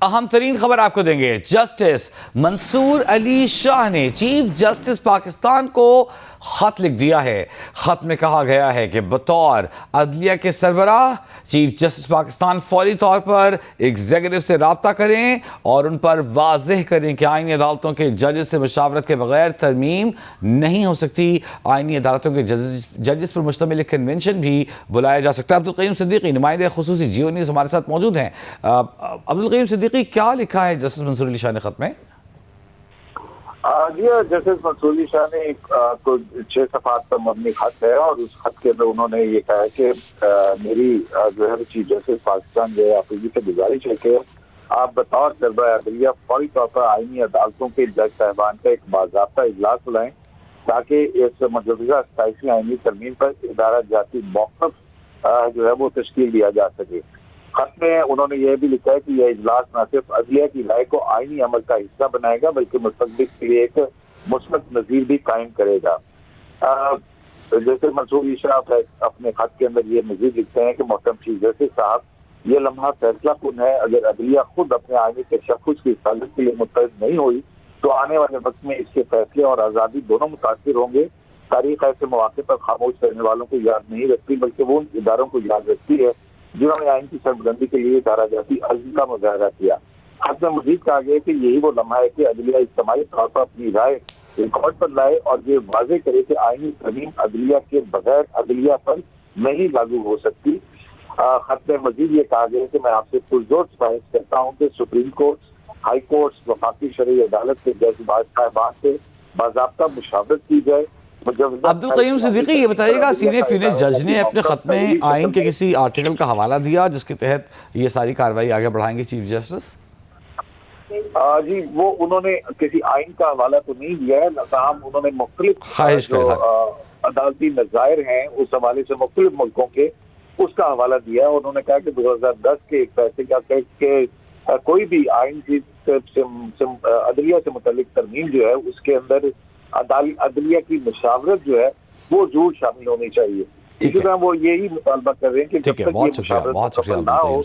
اہم ترین خبر آپ کو دیں گے۔ جسٹس منصور علی شاہ نے چیف جسٹس پاکستان کو خط لکھ دیا ہے۔ خط میں کہا گیا ہے کہ بطور عدلیہ کے سربراہ چیف جسٹس پاکستان فوری طور پر ایگزیکٹو سے رابطہ کریں اور ان پر واضح کریں کہ آئینی عدالتوں کے ججز سے مشاورت کے بغیر ترمیم نہیں ہو سکتی۔ آئینی عدالتوں کے ججز پر مشتمل ایک کنونشن بھی بلایا جا سکتا ہے۔ عبدالقیوم صدیقی نمائندہ خصوصی جیو نیوز ہمارے ساتھ موجود ہیں۔ عبدالقیوم صدیقی، کیا لکھا ہے جسٹس منصور علی شاہ نے خط میں؟ جی جسٹس منصور علی شاہ نے 6 صفحات پر مبنی خط ہے، اور اس خط کے اندر انہوں نے یہ کہا ہے کہ میری جو ہے چیف جسٹس پاکستان جو ہے آپ سے گزارش ہے کہ آپ بطور سربراہ عدلیہ فوری طور پر آئینی عدالتوں کے جج صاحبان کا ایک باضابطہ اجلاس بلائیں تاکہ اس مجوزہ 27ویں آئینی ترمیم پر ادارہ جاتی موقف جو ہے وہ تشکیل دیا جا سکے۔ خط میں انہوں نے یہ بھی لکھا ہے کہ یہ اجلاس نہ صرف عدلیہ کی رائے کو آئینی عمل کا حصہ بنائے گا بلکہ مستقبل کے لیے ایک مثبت نظیر بھی قائم کرے گا۔ جیسے منصور علی شاہ اپنے خط کے اندر یہ مزید لکھتے ہیں کہ محترم چیف جسٹس صاحب، یہ لمحہ فیصلہ کن ہے۔ اگر عدلیہ خود اپنے آئینی تشخص کی حفاظت کے لیے متحد نہیں ہوئی تو آنے والے وقت میں اس کے فیصلے اور آزادی دونوں متاثر ہوں گے۔ تاریخ ایسے مواقع پر خاموش رہنے والوں کو یاد نہیں رکھتی بلکہ وہ ان اداروں کو یاد رکھتی ہے جنہوں نے آئین کی سربلندی کے لیے ادارہ جاتی عزم کا مظاہرہ کیا۔ خط میں مزید کہا گیا کہ یہی وہ لمحہ ہے کہ عدلیہ اجتماعی طور پر اپنی رائے ریکارڈ پر لائے اور یہ واضح کرے کہ آئینی ترمیم عدلیہ کے بغیر عدلیہ پر نہیں لاگو ہو سکتی۔ خط میں مزید یہ کہا گیا کہ میں آپ سے پرزور خواہش کرتا ہوں کہ سپریم کورٹ، ہائی کورٹس، وفاقی شرعی عدالت کے جج صاحبان سے باضابطہ مشاورت کی جائے۔ عبدالقیوم صدیقی، یہ بتائیے گا سینیٹ فیونیٹ جج نے اپنے خط میں آئین کے کسی آرٹیکل کا حوالہ دیا جس کے تحت یہ ساری کارروائی آگے بڑھائیں گے چیف جسٹس؟ جی، وہ انہوں نے کسی آئین کا حوالہ تو نہیں دیا ہے، تاہم انہوں نے مختلف جو عدالتی نظائر ہیں اس حوالے سے مختلف ملکوں کے اس کا حوالہ دیا ہے۔ انہوں نے کہا کہ 2010 کے ایک فیصلے کا کہ کوئی بھی آئین کی عدلیہ سے متعلق ترمیم جو ہے اس کے اندر عدلیہ کی مشاورت جو ہے وہ ضرور شامل ہونی چاہیے۔ اسی طرح وہ یہی مطالبہ کر رہے ہیں کہ جب تک یہ مشاورت نہ ہو